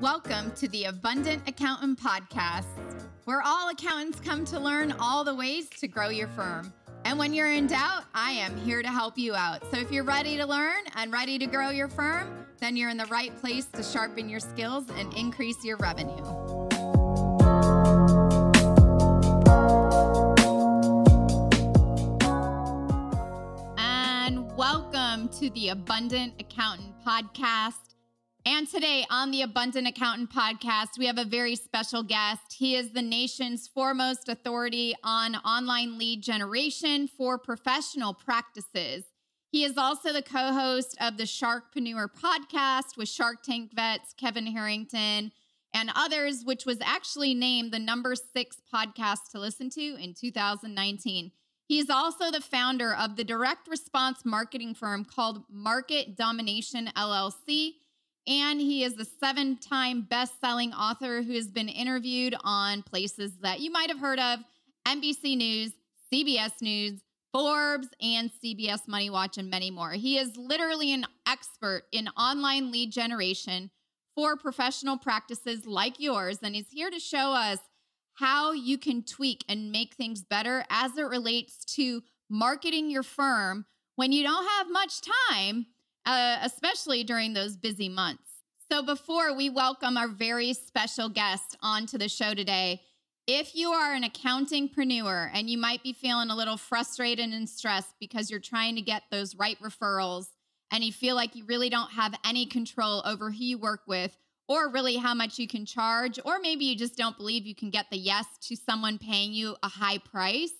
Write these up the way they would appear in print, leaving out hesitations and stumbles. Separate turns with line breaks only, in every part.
Welcome to the Abundant Accountant Podcast, where all accountants come to learn all the ways to grow your firm. And when you're in doubt, I am here to help you out. So if you're ready to learn and ready to grow your firm, then you're in the right place to sharpen your skills and increase your revenue. And welcome to the Abundant Accountant Podcast. And today on the Abundant Accountant Podcast, we have a very special guest. He is the nation's foremost authority on online lead generation for professional practices. He is also the co-host of the Sharkpreneur podcast with Shark Tank vets Kevin Harrington and others, which was actually named the number 6 podcast to listen to in 2019. He is also the founder of the direct response marketing firm called Market Domination LLC. And he is the 7-time best-selling author who has been interviewed on places that you might have heard of: NBC News, CBS News, Forbes, and CBS Money Watch, and many more. He is literally an expert in online lead generation for professional practices like yours, and he's here to show us how you can tweak and make things better as it relates to marketing your firm when you don't have much time, especially during those busy months. So before we welcome our very special guest onto the show today, if you are an accountingpreneur and you might be feeling a little frustrated and stressed because you're trying to get those right referrals and you feel like you really don't have any control over who you work with or really how much you can charge, or maybe you just don't believe you can get the yes to someone paying you a high price,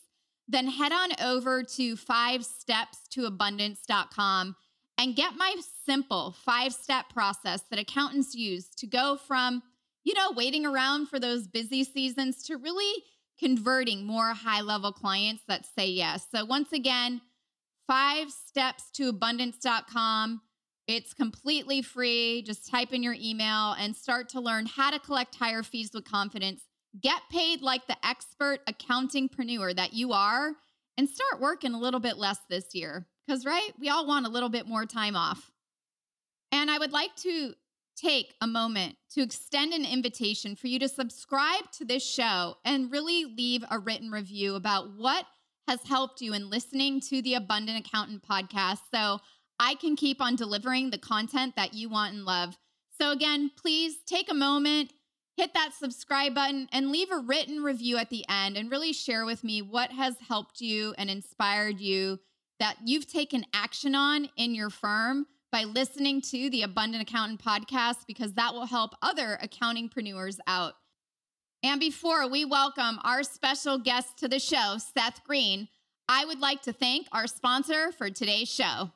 then head on over to 5stepstoabundance.com and get my simple 5-step process that accountants use to go from, waiting around for those busy seasons to really converting more high-level clients that say yes. So once again, 5stepstoabundance.com. It's completely free. Just type in your email and start to learn how to collect higher fees with confidence. Get paid like the expert accountingpreneur that you are, and start working a little bit less this year. Because, right, we all want a little bit more time off. And I would like to take a moment to extend an invitation for you to subscribe to this show and really leave a written review about what has helped you in listening to the Abundant Accountant Podcast so I can keep on delivering the content that you want and love. So again, please take a moment, hit that subscribe button, and leave a written review at the end and really share with me what has helped you and inspired you that you've taken action on in your firm by listening to the Abundant Accountant Podcast, because that will help other accountingpreneurs out. And before we welcome our special guest to the show, Seth Greene, I would like to thank our sponsor for today's show.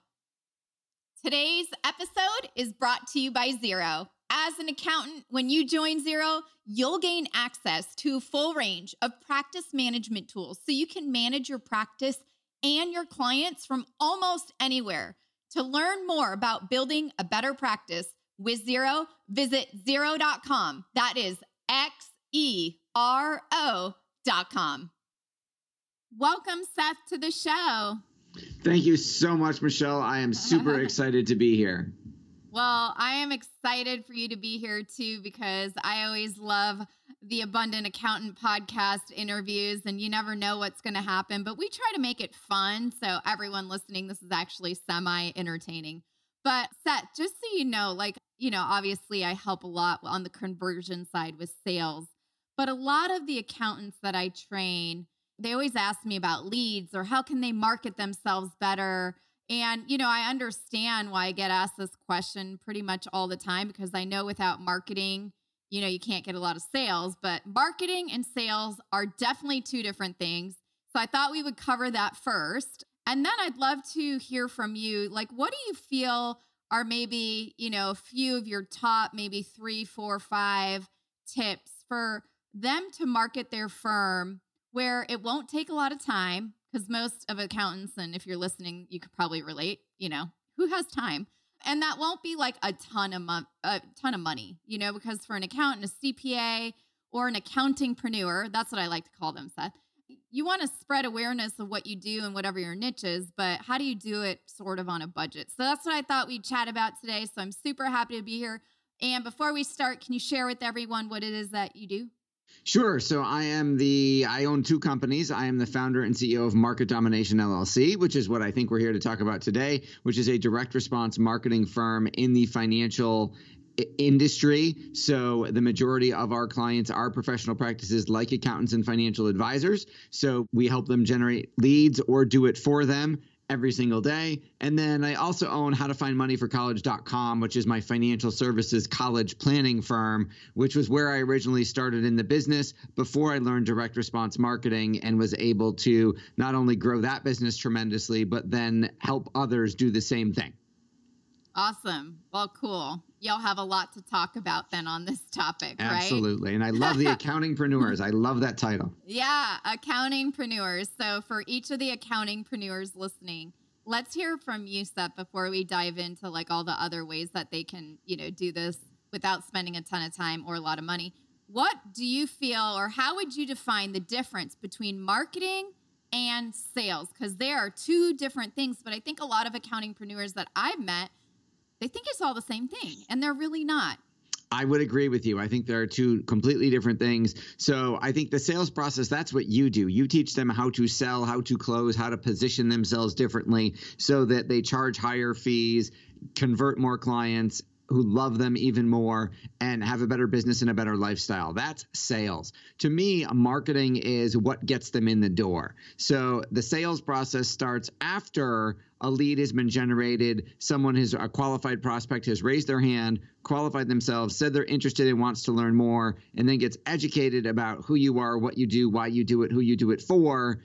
Today's episode is brought to you by Xero. As an accountant, when you join Xero, you'll gain access to a full range of practice management tools so you can manage your practice and your clients from almost anywhere. To learn more about building a better practice with Xero, visit Xero.com. That is Xero.com. Welcome, Seth, to the show.
Thank you so much, Michelle. I am super excited to be here.
Well, I am excited for you to be here too, because I always love the Abundant Accountant Podcast interviews, and you never know what's going to happen, but we try to make it fun. So everyone listening, this is actually semi-entertaining. But Seth, just so you know, obviously I help a lot on the conversion side with sales, but a lot of the accountants that I train, they always ask me about leads or how can they market themselves better. And, I understand why I get asked this question pretty much all the time, because I know without marketing, you can't get a lot of sales, but marketing and sales are definitely two different things. So I thought we would cover that first. And then I'd love to hear from you. What do you feel are maybe, a few of your top, maybe 3, 4, 5 tips for them to market their firm where it won't take a lot of time? Because most of accountants, and if you're listening, you could probably relate, who has time? And that won't be like a ton of money, because for an accountant, a CPA, or an accountingpreneur, that's what I like to call them, Seth. You want to spread awareness of what you do and whatever your niche is, but how do you do it sort of on a budget? So that's what I thought we'd chat about today. So I'm super happy to be here. And before we start, can you share with everyone what it is that you do?
Sure. So I own two companies. I am the founder and CEO of Market Domination LLC, which is what I think we're here to talk about today, which is a direct response marketing firm in the financial industry. So the majority of our clients are professional practices like accountants and financial advisors. So we help them generate leads or do it for them every single day. And then I also own howtofindmoneyforcollege.com, which is my financial services college planning firm, which was where I originally started in the business before I learned direct response marketing and was able to not only grow that business tremendously, but then help others do the same thing.
Awesome. Well, cool. Y'all have a lot to talk about then on this topic, right?
Absolutely. And I love the accountingpreneurs. I love that title.
Yeah, accountingpreneurs. So for each of the accountingpreneurs listening, let's hear from you, Seth, before we dive into like all the other ways that they can, do this without spending a ton of time or a lot of money. What do you feel, or how would you define the difference between marketing and sales? Because there are two different things, but I think a lot of accountingpreneurs that I've met, they think it's all the same thing, and they're really not.
I would agree with you. I think there are two completely different things. So I think the sales process, that's what you do. You teach them how to sell, how to close, how to position themselves differently so that they charge higher fees, convert more clients who love them even more, and have a better business and a better lifestyle. That's sales. To me, marketing is what gets them in the door. So the sales process starts after a lead has been generated. Someone who's a qualified prospect has raised their hand, qualified themselves, said they're interested and wants to learn more, and then gets educated about who you are, what you do, why you do it, who you do it for,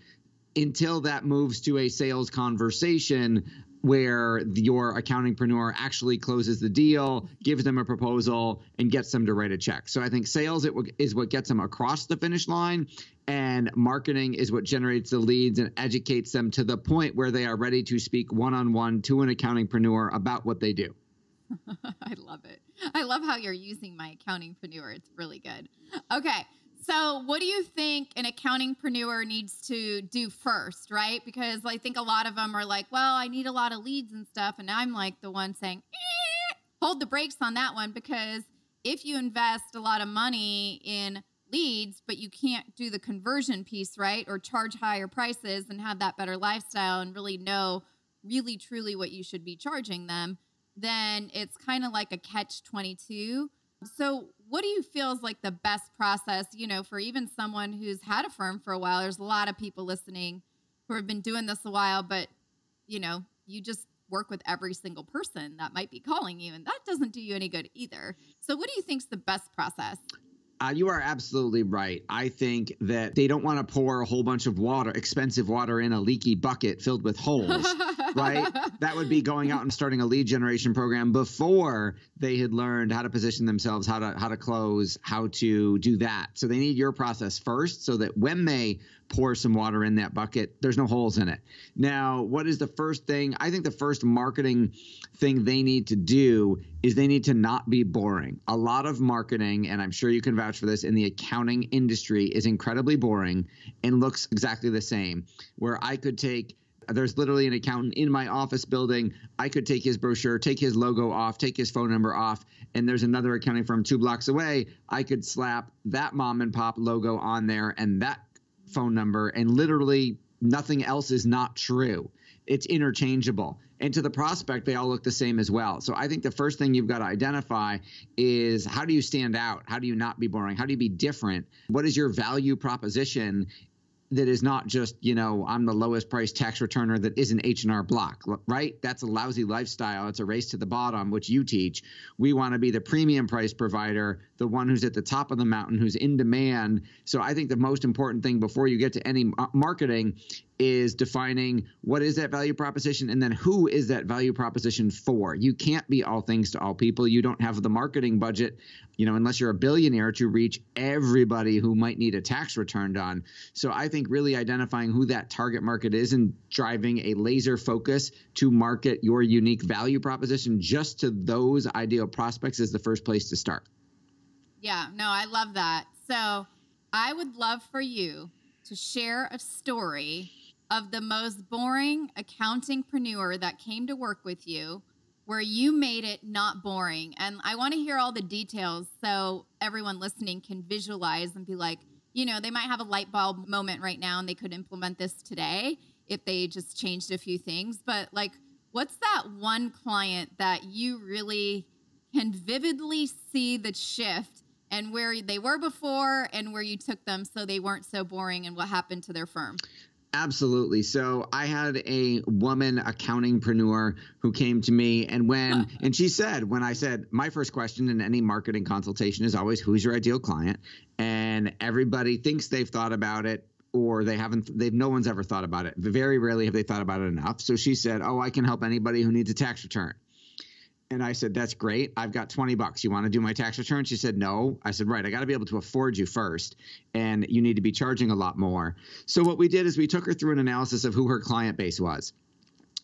until that moves to a sales conversation where your accountingpreneur actually closes the deal, gives them a proposal, and gets them to write a check. So I think sales is what gets them across the finish line, and marketing is what generates the leads and educates them to the point where they are ready to speak one-on-one to an accountingpreneur about what they do.
I love it. I love how you're using my accountingpreneur. It's really good. Okay. So what do you think an accountingpreneur needs to do first, right? Because I think a lot of them are like, well, I need a lot of leads and stuff. And I'm like the one saying, hold the brakes on that one, because if you invest a lot of money in leads, but you can't do the conversion piece, right? Or charge higher prices and have that better lifestyle and really know really truly what you should be charging them, then it's kind of like a catch-22. So what do you feel is like the best process, for even someone who's had a firm for a while? There's a lot of people listening who have been doing this a while, but, you just work with every single person that might be calling you, and that doesn't do you any good either. So what do you think is the best process?
You are absolutely right. I think that they don't want to pour a whole bunch of water, expensive water, in a leaky bucket filled with holes, right? That would be going out and starting a lead generation program before they had learned how to position themselves, how to close, how to do that. So they need your process first so that when they pour some water in that bucket, there's no holes in it. Now, what is the first thing? I think the first marketing thing they need to do is they need to not be boring. A lot of marketing, and I'm sure you can vouch for this, in the accounting industry is incredibly boring and looks exactly the same. Where there's literally an accountant in my office building. I could take his brochure, take his logo off, take his phone number off, and there's another accounting firm 2 blocks away. I could slap that mom and pop logo on there and that phone number, and literally nothing else is not true. It's interchangeable. And to the prospect, they all look the same as well. So I think the first thing you've got to identify is, how do you stand out? How do you not be boring? How do you be different? What is your value proposition that is not just, I'm the lowest price tax returner that isn't H&R Block, right? That's a lousy lifestyle. It's a race to the bottom, which you teach. We want to be the premium price provider, the one who's at the top of the mountain, who's in demand. So I think the most important thing before you get to any marketing is defining what is that value proposition, and then who is that value proposition for. You can't be all things to all people. You don't have the marketing budget, unless you're a billionaire, to reach everybody who might need a tax return done. So I think really identifying who that target market is and driving a laser focus to market your unique value proposition just to those ideal prospects is the first place to start.
Yeah, no, I love that. So I would love for you to share a story of the most boring accountingpreneur that came to work with you, where you made it not boring. And I want to hear all the details so everyone listening can visualize and be like, they might have a light bulb moment right now and they could implement this today if they just changed a few things. But like, what's that one client that you really can vividly see the shift and where they were before and where you took them so they weren't so boring and what happened to their firm?
Absolutely. So I had a woman accountingpreneur who came to me and she said, when I said, my first question in any marketing consultation is always, who's your ideal client? And everybody thinks they've thought about it or no one's ever thought about it. Very rarely have they thought about it enough. So she said, I can help anybody who needs a tax return. And I said, that's great. I've got $20. You want to do my tax return? She said, no. I said, right. I got to be able to afford you first. And you need to be charging a lot more. So what we did is we took her through an analysis of who her client base was.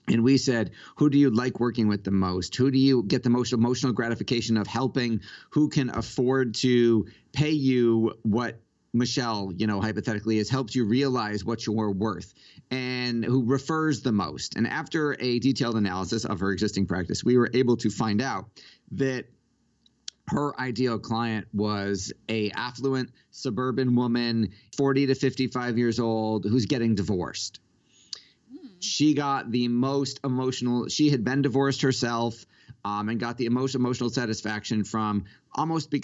And we said, who do you like working with the most? Who do you get the most emotional gratification of helping? Who can afford to pay you what Michelle, hypothetically has helped you realize what you're worth and who refers the most. And after a detailed analysis of her existing practice, we were able to find out that her ideal client was a affluent suburban woman, 40 to 55 years old, who's getting divorced. She got the most emotional. She had been divorced herself and got the most emotional satisfaction from almost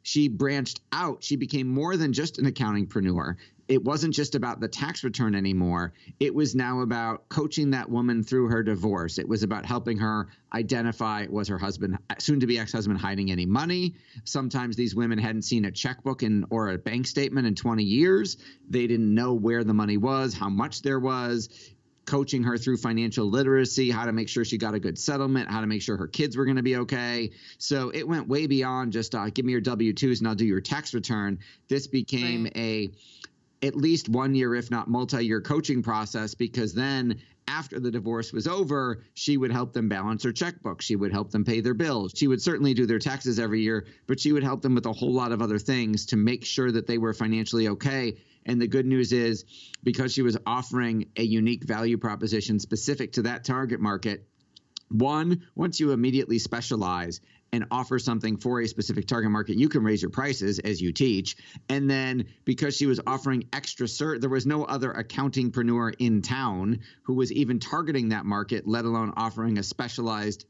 she branched out. She became more than just an accountingpreneur. It wasn't just about the tax return anymore. It was now about coaching that woman through her divorce. It was about helping her identify, was her husband, soon to be ex-husband, hiding any money? Sometimes these women hadn't seen a checkbook or a bank statement in 20 years. They didn't know where the money was, how much there was. Coaching her through financial literacy, how to make sure she got a good settlement, how to make sure her kids were going to be okay. So it went way beyond just give me your W-2s and I'll do your tax return. This became at least 1 year, if not multi-year coaching process, because then after the divorce was over, she would help them balance their checkbook. She would help them pay their bills. She would certainly do their taxes every year, but she would help them with a whole lot of other things to make sure that they were financially okay. And the good news is, because she was offering a unique value proposition specific to that target market, once you immediately specialize and offer something for a specific target market, you can raise your prices as you teach. And then because she was offering there was no other accountingpreneur in town who was even targeting that market, let alone offering a specialized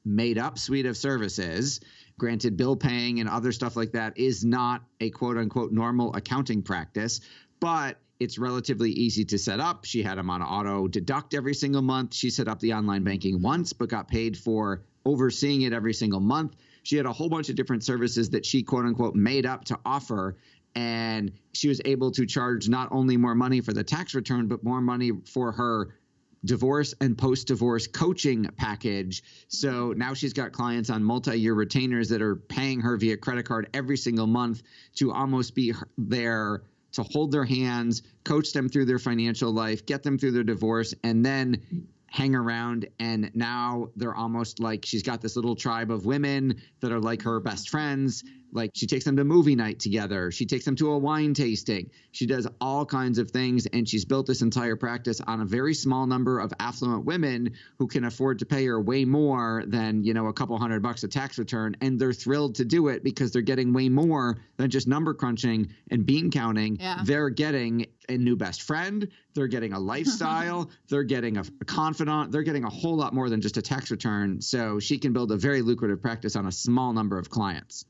made up suite of services. Granted, bill paying and other stuff like that is not a quote unquote normal accounting practice, but it's relatively easy to set up. She had them on auto deduct every single month. She set up the online banking once, but got paid for overseeing it every single month. She had a whole bunch of different services that she quote unquote made up to offer. And she was able to charge not only more money for the tax return, but more money for her divorce and post-divorce coaching package. So now she's got clients on multi-year retainers that are paying her via credit card every single month to almost be there to hold their hands, coach them through their financial life, get them through their divorce, and then hang around. And now they're almost like she's got this little tribe of women that are like her best friends. Like she takes them to movie night together. She takes them to a wine tasting. She does all kinds of things. And she's built this entire practice on a very small number of affluent women who can afford to pay her way more than, a couple $100 a tax return. And they're thrilled to do it because they're getting way more than just number crunching and bean counting. Yeah. They're getting a new best friend. They're getting a lifestyle. They're getting a confidant. They're getting a whole lot more than just a tax return. So she can build a very lucrative practice on a small number of clients.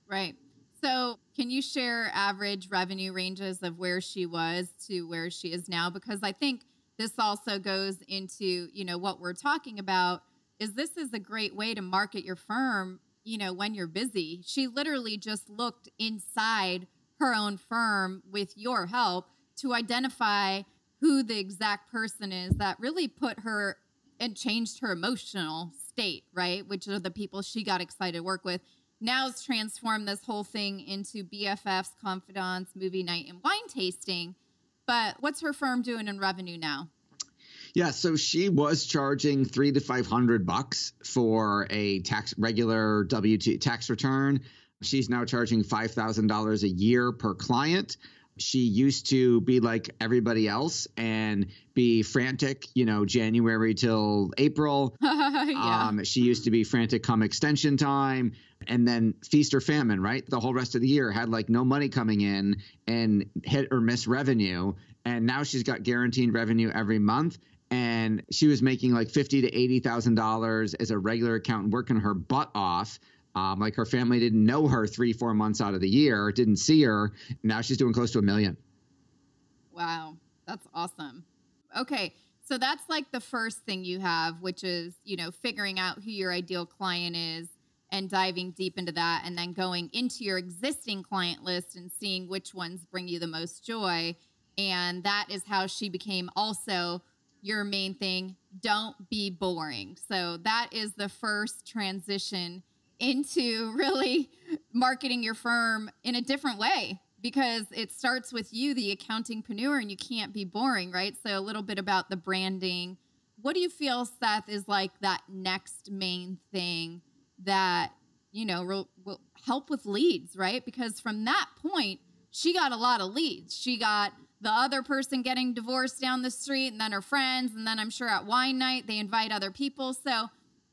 Right. So can you share average revenue ranges of where she was to where she is now? Because I think this also goes into, what we're talking about is this is a great way to market your firm, when you're busy. She literally just looked inside her own firm with your help to identify who the exact person is that really put her and changed her emotional state, right? Which are the people she got excited to work with. Now it's transformed this whole thing into BFFs, confidants, movie night, and wine tasting. But what's her firm doing in revenue now?
Yeah, so she was charging $300 to $500 for a regular W-2 tax return. She's now charging $5,000 a year per client. She used to be like everybody else and be frantic, January till April.
Yeah.
She used to be frantic come extension time, and then feast or famine, right? The whole rest of the year had like no money coming in and hit or miss revenue. And now she's got guaranteed revenue every month. And she was making like $50,000 to $80,000 as a regular accountant, working her butt off. Like her family didn't know her 3-4 months out of the year, didn't see her. Now she's doing close to $1 million.
Wow. That's awesome. Okay. So that's like the first thing you have, which is, figuring out who your ideal client is and diving deep into that, and then going into your existing client list and seeing which ones bring you the most joy. And that is how she became also your main thing. Don't be boring. So that is the first transition into really marketing your firm in a different way, because it starts with you, the accountingpreneur, and you can't be boring, right? So a little bit about the branding. What do you feel, Seth, is like that next main thing that, will help with leads, right? Because from that point, she got a lot of leads. She got the other person getting divorced down the street, and then her friends, and then I'm sure at wine night, they invite other people. So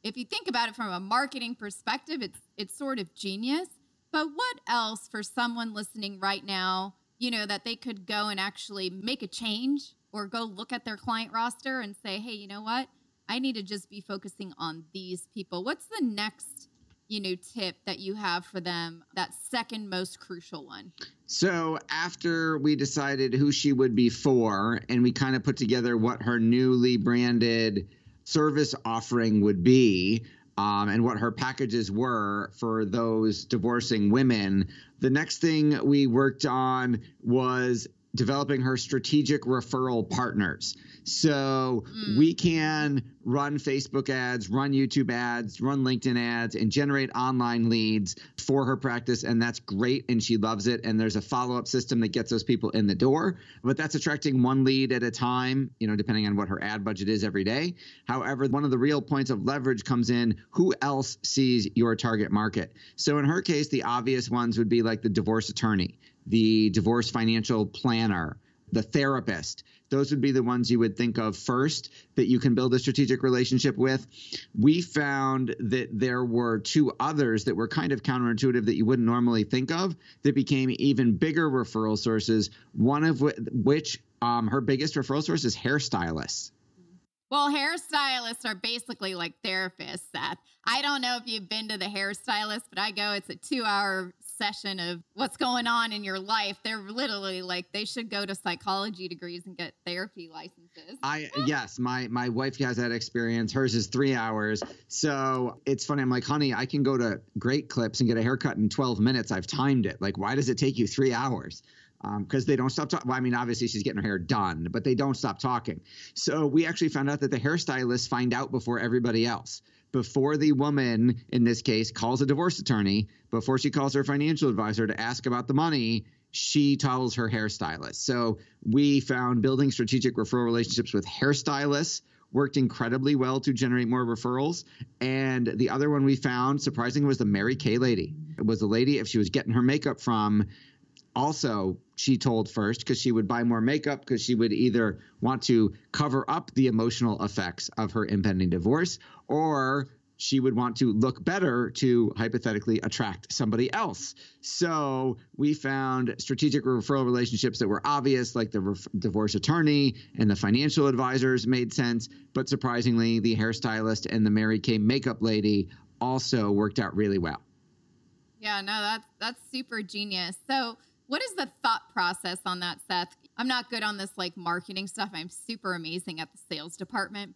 if you think about it from a marketing perspective, it's sort of genius. But what else for someone listening right now, that they could go and actually make a change or go look at their client roster and say, hey, you know what? I need to just be focusing on these people. What's the next, tip that you have for them, that second most crucial one?
So after we decided who she would be for, and we kind of put together what her newly branded service offering would be, and what her packages were for those divorcing women, the next thing we worked on was developing her strategic referral partners. So we can run Facebook ads, run YouTube ads, run LinkedIn ads, and generate online leads for her practice. And that's great. And she loves it. And there's a follow-up system that gets those people in the door. But that's attracting one lead at a time, depending on what her ad budget is every day. However, one of the real points of leverage comes in who else sees your target market. So in her case, the obvious ones would be like the divorce attorney, the divorce financial planner, the therapist. Those would be the ones you would think of first that you can build a strategic relationship with. We found that there were two others that were kind of counterintuitive that you wouldn't normally think of that became even bigger referral sources, one of which her biggest referral source is hairstylists.
Well, hairstylists are basically like therapists, Seth. I don't know if you've been to the hairstylist, but I go, it's a 2-hour session of what's going on in your life. They're literally like, they should go to psychology degrees and get therapy licenses.
Yes, my wife has that experience. Hers is 3 hours. So it's funny. I'm like, honey, I can go to Great Clips and get a haircut in 12 minutes. I've timed it. Like, why does it take you 3 hours? Because they don't stop talking. Well, I mean, obviously she's getting her hair done, but they don't stop talking. So we actually found out that the hairstylists find out before everybody else. Before the woman, in this case, calls a divorce attorney, before she calls her financial advisor to ask about the money, she tells her hairstylist. So we found building strategic referral relationships with hairstylists worked incredibly well to generate more referrals. And the other one we found, surprisingly, was the Mary Kay lady. It was the lady, if she was getting her makeup from, also, she told first because she would buy more makeup because she would either want to cover up the emotional effects of her impending divorce, or she would want to look better to hypothetically attract somebody else. So we found strategic referral relationships that were obvious, like the divorce attorney and the financial advisors made sense. But surprisingly, the hairstylist and the Mary Kay makeup lady also worked out really well.
Yeah, no, that's super genius. So what is the thought process on that, Seth? I'm not good on this like marketing stuff. I'm super amazing at the sales department,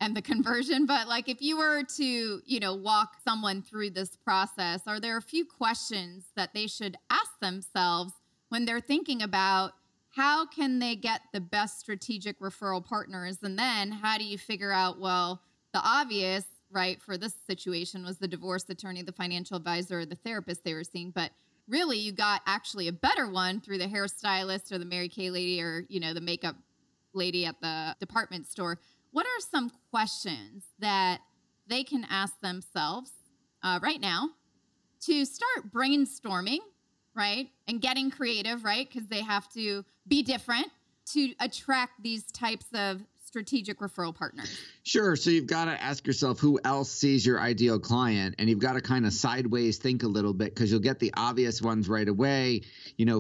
and the conversion. But like if you were to, walk someone through this process, are there a few questions that they should ask themselves when they're thinking about how can they get the best strategic referral partners? And then how do you figure out, well, the obvious, right, for this situation was the divorce attorney, the financial advisor, the therapist they were seeing. But really, you got actually a better one through the hairstylist or the Mary Kay lady or, the makeup lady at the department store. What are some questions that they can ask themselves right now to start brainstorming, right? And getting creative, right? Because they have to be different to attract these types of strategic referral partners.
Sure. So you've got to ask yourself who else sees your ideal client, and you've got to kind of sideways think a little bit, because you'll get the obvious ones right away.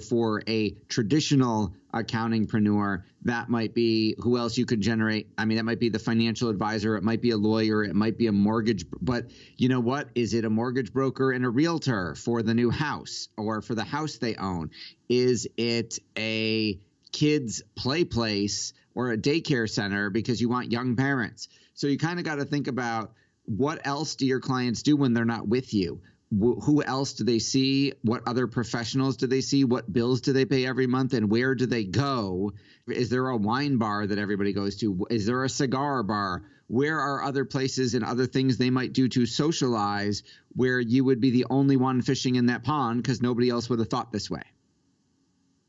For a traditional accountingpreneur, that might be who else you could generate. I mean, that might be the financial advisor. It might be a lawyer. It might be a mortgage. But you know what? Is it a mortgage broker and a realtor for the new house or for the house they own? Is it a kids play place or a daycare center because you want young parents? So you kind of got to think about, what else do your clients do when they're not with you? Who else do they see? What other professionals do they see? What bills do they pay every month? And where do they go? Is there a wine bar that everybody goes to? Is there a cigar bar? Where are other places and other things they might do to socialize where you would be the only one fishing in that pond because nobody else would have thought this way?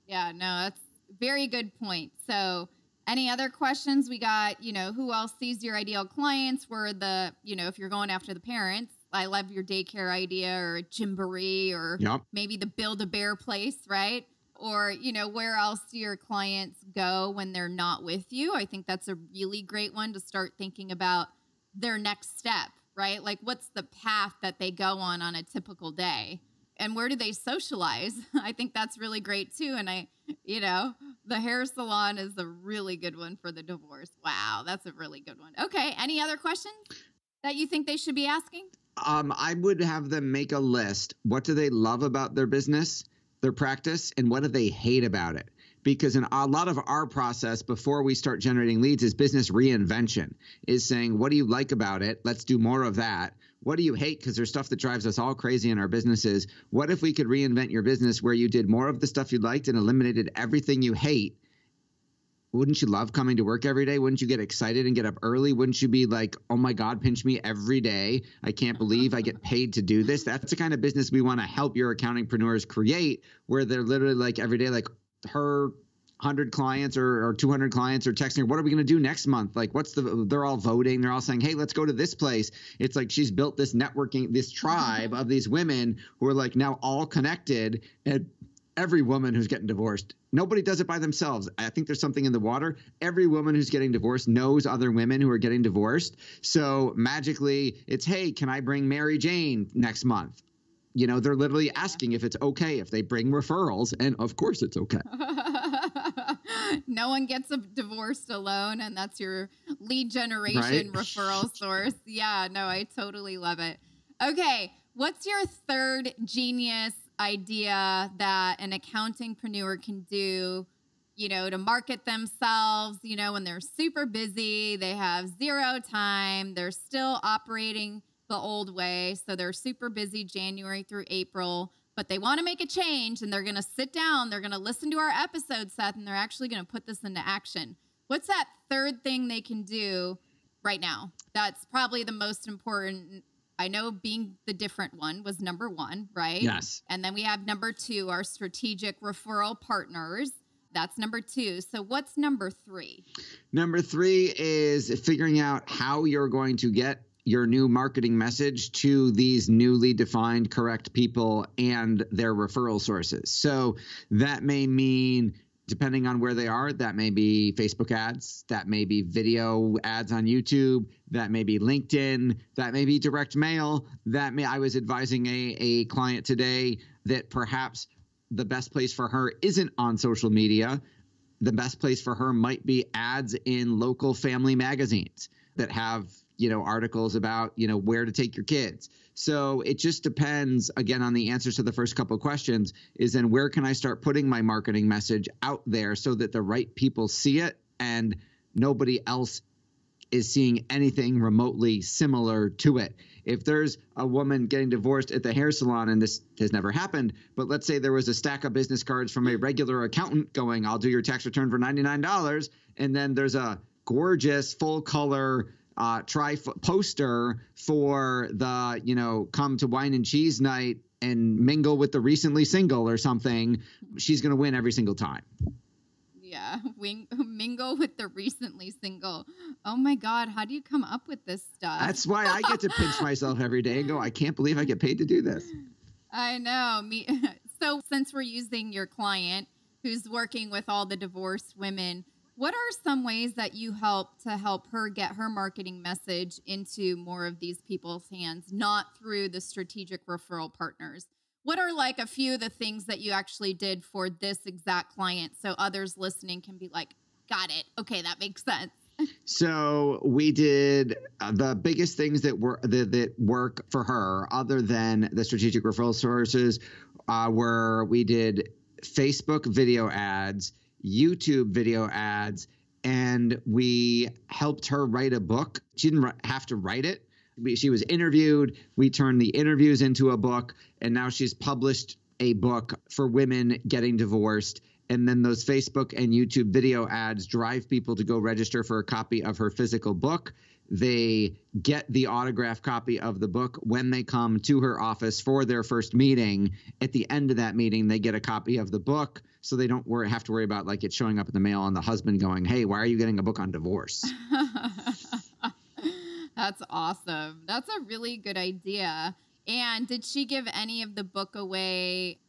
Yeah, no, that's a very good point. So any other questions? We got, who else sees your ideal clients? Where the, if you're going after the parents, I love your daycare idea, or a gymboree, or maybe the Build-A-Bear place, right? Or, where else do your clients go when they're not with you? I think that's a really great one to start thinking about their next step, right? Like, what's the path that they go on a typical day? And where do they socialize? I think that's really great too. And the hair salon is a really good one for the divorce. Wow, that's a really good one. Okay, any other questions that you think they should be asking?
I would have them make a list. What do they love about their business, their practice, and what do they hate about it? Because in a lot of our process before we start generating leads is business reinvention, is saying, what do you like about it? Let's do more of that. What do you hate? Because there's stuff that drives us all crazy in our businesses. What if we could reinvent your business where you did more of the stuff you liked and eliminated everything you hate? Wouldn't you love coming to work every day? Wouldn't you get excited and get up early? Wouldn't you be like, oh my God, pinch me every day. I can't believe I get paid to do this. That's the kind of business we want to help your accountingpreneurs create, where they're literally like every day, like her 100 clients or 200 clients are texting her, what are we going to do next month? Like, they're all voting. They're all saying, hey, let's go to this place. It's like she's built this networking, this tribe of these women who are like now all connected. And every woman who's getting divorced, nobody does it by themselves. I think there's something in the water. Every woman who's getting divorced knows other women who are getting divorced. So magically it's, hey, can I bring Mary Jane next month? They're literally asking if it's okay if they bring referrals. And of course it's okay.
No one gets divorced alone. And that's your lead generation referral source. Yeah, no, I totally love it. Okay. What's your third genius idea that an accountingpreneur can do, to market themselves, when they're super busy, they have zero time, they're still operating the old way. So they're super busy January through April, but they want to make a change, and they're going to sit down, they're going to listen to our episode, Seth, and they're actually going to put this into action. What's that third thing they can do right now? That's probably the most important. I know being the different one was number one, right?
Yes.
And then we have number two, our strategic referral partners. That's number two. So what's number three?
Number three is figuring out how you're going to get your new marketing message to these newly defined correct people and their referral sources. So that may mean, depending on where they are, that may be Facebook ads, that may be video ads on YouTube, that may be LinkedIn, that may be direct mail, I was advising a client today that perhaps the best place for her isn't on social media. The best place for her might be ads in local family magazines that have, articles about, where to take your kids. So it just depends, again, on the answers to the first couple of questions, is then where can I start putting my marketing message out there so that the right people see it and nobody else is seeing anything remotely similar to it. If there's a woman getting divorced at the hair salon, and this has never happened, but let's say there was a stack of business cards from a regular accountant going, I'll do your tax return for $99. And then there's a gorgeous full color poster for the, come to wine and cheese night and mingle with the recently single or something. She's going to win every single time.
Yeah. Mingle with the recently single. Oh my God. How do you come up with this stuff?
That's why I get to pinch myself every day and go, I can't believe I get paid to do this.
I know. So since we're using your client who's working with all the divorced women, what are some ways that you help her get her marketing message into more of these people's hands, not through the strategic referral partners? What are like a few of the things that you actually did for this exact client so others listening can be like, got it. Okay, that makes sense.
So we did the biggest things that work for her, other than the strategic referral sources, were we did Facebook video ads, YouTube video ads, and we helped her write a book. She didn't have to write it. She was interviewed. We turned the interviews into a book, and now she's published a book for women getting divorced. And then those Facebook and YouTube video ads drive people to go register for a copy of her physical book. They get the autographed copy of the book when they come to her office for their first meeting. At the end of that meeting, they get a copy of the book, so they don't have to worry about like it showing up in the mail and the husband going, hey, why are you getting a book on divorce?
That's awesome. That's a really good idea. And did she give any of the book away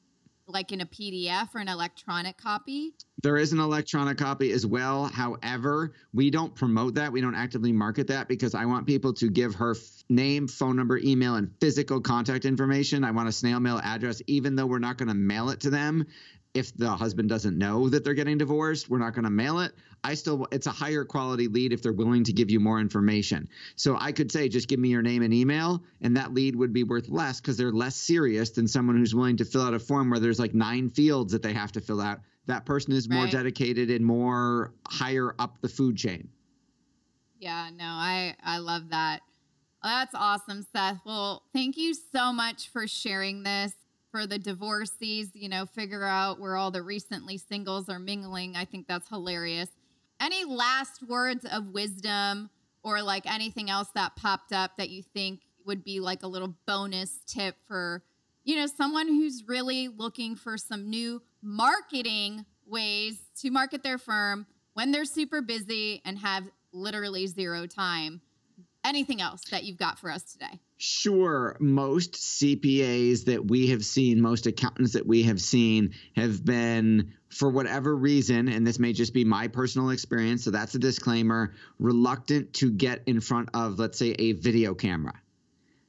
like in a PDF or an electronic copy?
There is an electronic copy as well. However, we don't promote that. We don't actively market that because I want people to give her name, phone number, email, and physical contact information. I want a snail mail address, even though we're not going to mail it to them. If the husband doesn't know that they're getting divorced, we're not going to mail it. It's a higher quality lead if they're willing to give you more information. So I could say, just give me your name and email, and that lead would be worth less because they're less serious than someone who's willing to fill out a form where there's like 9 fields that they have to fill out. That person is more dedicated and more higher up the food chain.
Yeah, no, I love that. That's awesome, Seth. Well, thank you so much for sharing this. For the divorcees, figure out where all the recently singles are mingling. I think that's hilarious. Any last words of wisdom or like anything else that popped up that you think would be like a little bonus tip for, someone who's really looking for some new marketing ways to market their firm when they're super busy and have literally zero time? Anything else that you've got for us today?
Sure. Most CPAs that we have seen, most accountants that we have seen have been, for whatever reason, and this may just be my personal experience, so that's a disclaimer, reluctant to get in front of, let's say, a video camera.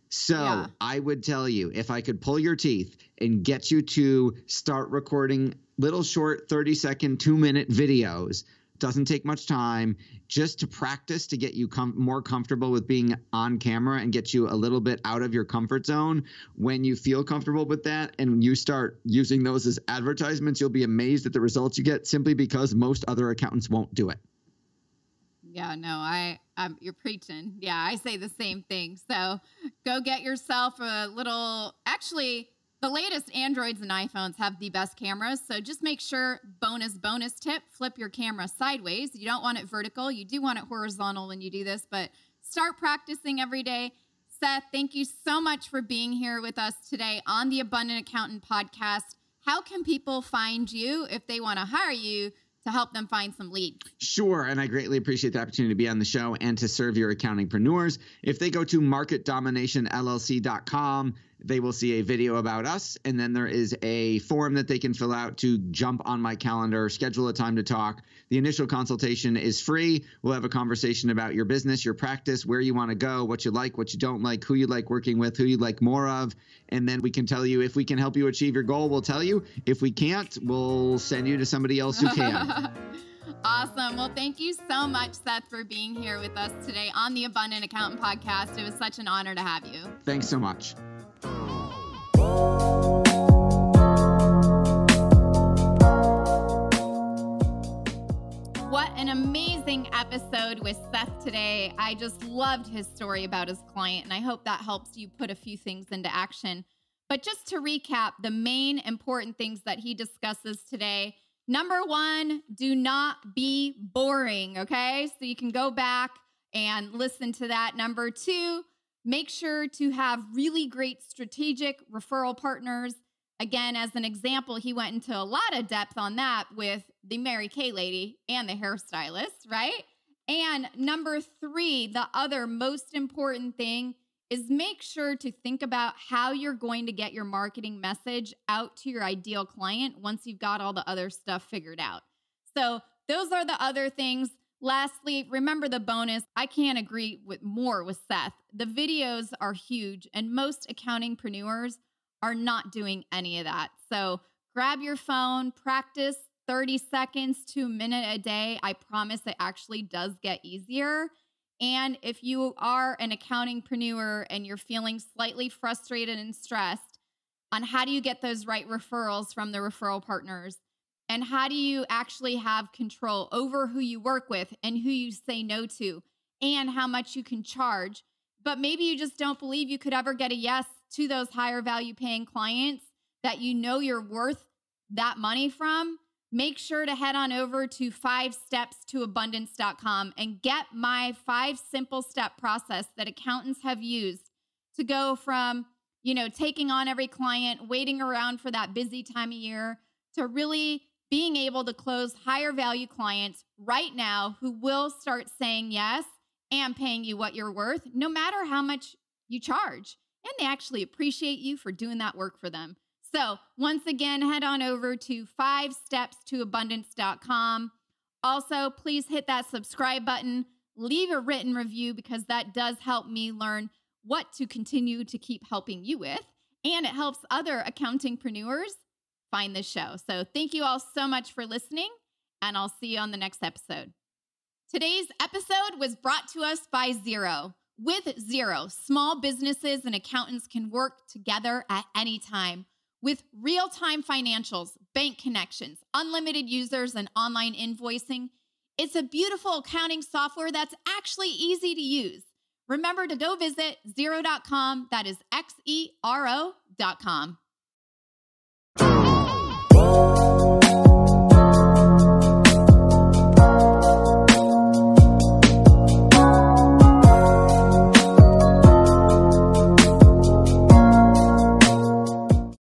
So I would tell you, if I could pull your teeth and get you to start recording little short 30-second, 2-minute videos, doesn't take much time, just to practice to get you more comfortable with being on camera and get you a little bit out of your comfort zone. When you feel comfortable with that and you start using those as advertisements, you'll be amazed at the results you get simply because most other accountants won't do it.
Yeah, no, you're preaching. Yeah, I say the same thing. So go get yourself a little, actually, the latest Androids and iPhones have the best cameras, so just make sure, bonus tip, flip your camera sideways. You don't want it vertical. You do want it horizontal when you do this, but start practicing every day. Seth, thank you so much for being here with us today on the Abundant Accountant podcast. How can people find you if they want to hire you to help them find some leads?
Sure, and I greatly appreciate the opportunity to be on the show and to serve your accountingpreneurs. If they go to marketdominationllc.com, they will see a video about us, and then there is a form that they can fill out to jump on my calendar, schedule a time to talk. The initial consultation is free. We'll have a conversation about your business, your practice, where you want to go, what you like, what you don't like, who you like working with, who you like more of, and then we can tell you if we can help you achieve your goal, we'll tell you. If we can't, we'll send you to somebody else who can.
Awesome. Well, thank you so much, Seth, for being here with us today on the Abundant Accountant podcast. It was such an honor to have you.
Thanks so much.
What an amazing episode with Seth today. I just loved his story about his client, and I hope that helps you put a few things into action. But just to recap, the main important things that he discusses today: number 1, do not be boring, okay? So you can go back and listen to that. Number 2, make sure to have really great strategic referral partners. Again, as an example, he went into a lot of depth on that with the Mary Kay lady and the hairstylist, right? And number 3, the other most important thing is make sure to think about how you're going to get your marketing message out to your ideal client once you've got all the other stuff figured out. So those are the other things. Lastly, remember the bonus. I can't agree more with Seth. The videos are huge, and most accountingpreneurs are not doing any of that. So grab your phone, practice 30 seconds to a minute a day. I promise it actually does get easier. And if you are an accountingpreneur and you're feeling slightly frustrated and stressed on how do you get those right referrals from the referral partners, and how do you actually have control over who you work with and who you say no to and how much you can charge, but maybe you just don't believe you could ever get a yes to those higher value paying clients that you know you're worth that money from, make sure to head on over to 5stepstoabundance.com and get my 5 simple step process that accountants have used to go from, taking on every client, waiting around for that busy time of year, to really being able to close higher value clients right now who will start saying yes and paying you what you're worth, no matter how much you charge. And they actually appreciate you for doing that work for them. So once again, head on over to 5stepstoabundance.com. Also, please hit that subscribe button, leave a written review because that does help me learn what to continue to keep helping you with. And it helps other accountingpreneurs find this show. So thank you all so much for listening, and I'll see you on the next episode. Today's episode was brought to us by Xero. With Xero, small businesses and accountants can work together at any time. With real-time financials, bank connections, unlimited users, and online invoicing, it's a beautiful accounting software that's actually easy to use. Remember to go visit Xero.com. That is Xero.com.